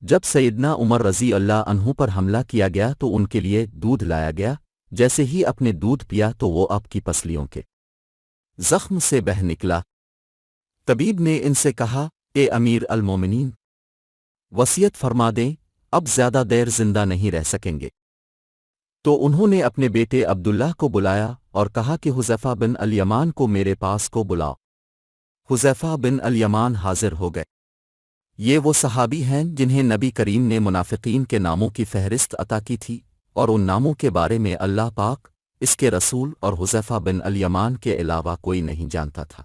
جب سیدنا عمر رضی اللہ عنہ پر حملہ کیا گیا تو ان کے لیے دودھ لایا گیا، جیسے ہی اپنے دودھ پیا تو وہ آپ کی پسلیوں کے زخم سے بہہ نکلا۔ طبیب نے ان سے کہا، اے امیر المومنین، وصیت فرما دیں، اب زیادہ دیر زندہ نہیں رہ سکیں گے۔ تو انہوں نے اپنے بیٹے عبداللہ کو بلایا اور کہا کہ حذیفہ بن الیمان کو میرے پاس کو بلاؤ۔ حذیفہ بن الیمان حاضر ہو گئے۔ یہ وہ صحابی ہیں جنہیں نبی کریم نے منافقین کے ناموں کی فہرست عطا کی تھی، اور ان ناموں کے بارے میں اللہ پاک، اس کے رسول اور حذیفہ بن الیمان کے علاوہ کوئی نہیں جانتا تھا۔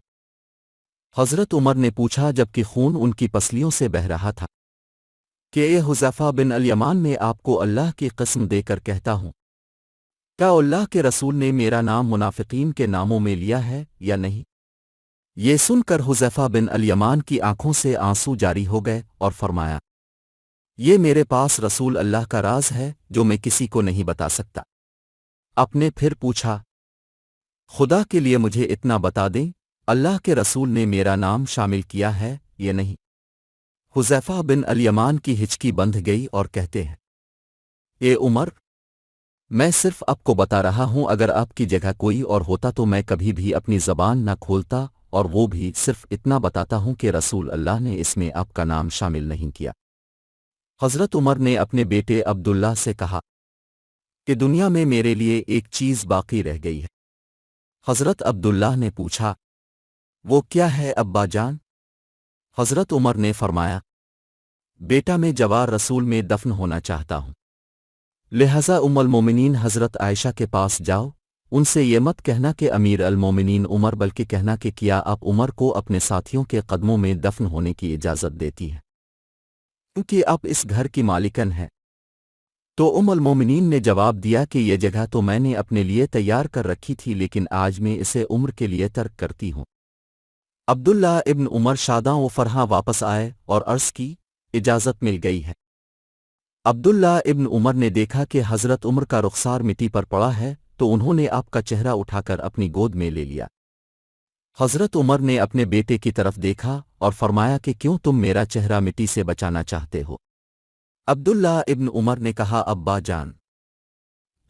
حضرت عمر نے پوچھا جبکہ خون ان کی پسلیوں سے بہہ رہا تھا کہ اے حذیفہ بن الیمان، میں آپ کو اللہ کی قسم دے کر کہتا ہوں، کیا اللہ کے رسول نے میرا نام منافقین کے ناموں میں لیا ہے یا نہیں؟ یہ سن کر حذیفہ بن الیمان کی آنکھوں سے آنسو جاری ہو گئے اور فرمایا، یہ میرے پاس رسول اللہ کا راز ہے جو میں کسی کو نہیں بتا سکتا۔ آپ نے پھر پوچھا، خدا کے لیے مجھے اتنا بتا دیں، اللہ کے رسول نے میرا نام شامل کیا ہے یا نہیں؟ حذیفہ بن الیمان کی ہچکی بندھ گئی اور کہتے ہیں، اے عمر، میں صرف آپ کو بتا رہا ہوں، اگر آپ کی جگہ کوئی اور ہوتا تو میں کبھی بھی اپنی زبان نہ کھولتا، اور وہ بھی صرف اتنا بتاتا ہوں کہ رسول اللہ نے اس میں آپ کا نام شامل نہیں کیا۔ حضرت عمر نے اپنے بیٹے عبداللہ سے کہا کہ دنیا میں میرے لیے ایک چیز باقی رہ گئی ہے۔ حضرت عبداللہ نے پوچھا، وہ کیا ہے ابا جان؟ حضرت عمر نے فرمایا، بیٹا میں جوار رسول میں دفن ہونا چاہتا ہوں، لہذا ام المومنین حضرت عائشہ کے پاس جاؤ، ان سے یہ مت کہنا کہ امیر المومنین عمر، بلکہ کہنا کہ کیا آپ عمر کو اپنے ساتھیوں کے قدموں میں دفن ہونے کی اجازت دیتی ہیں، کیونکہ آپ اس گھر کی مالکن ہے۔ تو ام المومنین نے جواب دیا کہ یہ جگہ تو میں نے اپنے لیے تیار کر رکھی تھی، لیکن آج میں اسے عمر کے لیے ترک کرتی ہوں۔ عبداللہ ابن عمر شاداں و فرحاں واپس آئے اور عرض کی، اجازت مل گئی ہے۔ عبداللہ ابن عمر نے دیکھا کہ حضرت عمر کا رخسار مٹی پر پڑا ہے، تو انہوں نے آپ کا چہرہ اٹھا کر اپنی گود میں لے لیا۔ حضرت عمر نے اپنے بیٹے کی طرف دیکھا اور فرمایا کہ کیوں تم میرا چہرہ مٹی سے بچانا چاہتے ہو؟ عبداللہ ابن عمر نے کہا، ابا جان۔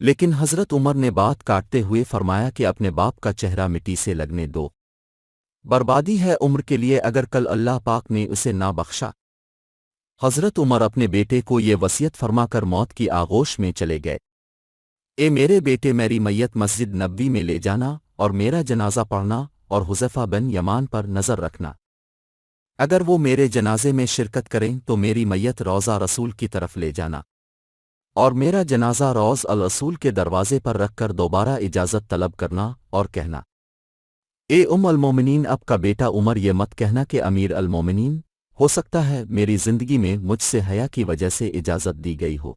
لیکن حضرت عمر نے بات کاٹتے ہوئے فرمایا کہ اپنے باپ کا چہرہ مٹی سے لگنے دو، بربادی ہے عمر کے لیے اگر کل اللہ پاک نے اسے نہ بخشا۔ حضرت عمر اپنے بیٹے کو یہ وصیت فرما کر موت کی آغوش میں چلے گئے، اے میرے بیٹے، میری میت مسجد نبوی میں لے جانا اور میرا جنازہ پڑھنا، اور حذیفہ بن یمان پر نظر رکھنا، اگر وہ میرے جنازے میں شرکت کریں تو میری میت روضہ رسول کی طرف لے جانا، اور میرا جنازہ روض الرسول کے دروازے پر رکھ کر دوبارہ اجازت طلب کرنا اور کہنا، اے ام المومنین، اب کا بیٹا عمر، یہ مت کہنا کہ امیر المومنین، ہو سکتا ہے میری زندگی میں مجھ سے حیا کی وجہ سے اجازت دی گئی ہو،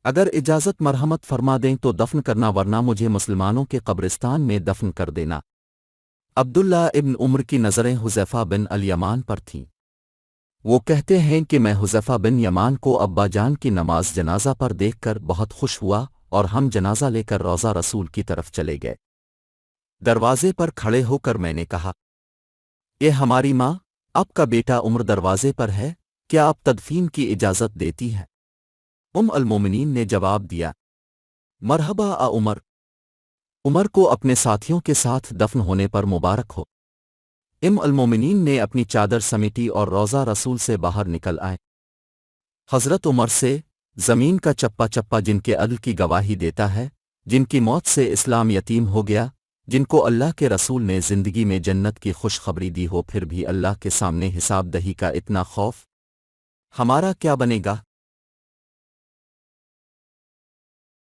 اگر اجازت مرحمت فرما دیں تو دفن کرنا، ورنہ مجھے مسلمانوں کے قبرستان میں دفن کر دینا۔ عبداللہ ابن عمر کی نظریں حذیفہ بن الیمان پر تھیں۔ وہ کہتے ہیں کہ میں حذیفہ بن یمان کو ابا جان کی نماز جنازہ پر دیکھ کر بہت خوش ہوا، اور ہم جنازہ لے کر روضہ رسول کی طرف چلے گئے۔ دروازے پر کھڑے ہو کر میں نے کہا، اے ہماری ماں، آپ کا بیٹا عمر دروازے پر ہے، کیا آپ تدفین کی اجازت دیتی ہیں؟ ام المومنین نے جواب دیا، مرحبا آ عمر، عمر کو اپنے ساتھیوں کے ساتھ دفن ہونے پر مبارک ہو۔ ام المومنین نے اپنی چادر سمیٹی اور روضہ رسول سے باہر نکل آئے۔ حضرت عمر سے، زمین کا چپا چپا جن کے عدل کی گواہی دیتا ہے، جن کی موت سے اسلام یتیم ہو گیا، جن کو اللہ کے رسول نے زندگی میں جنت کی خوشخبری دی ہو، پھر بھی اللہ کے سامنے حساب دہی کا اتنا خوف، ہمارا کیا بنے گا؟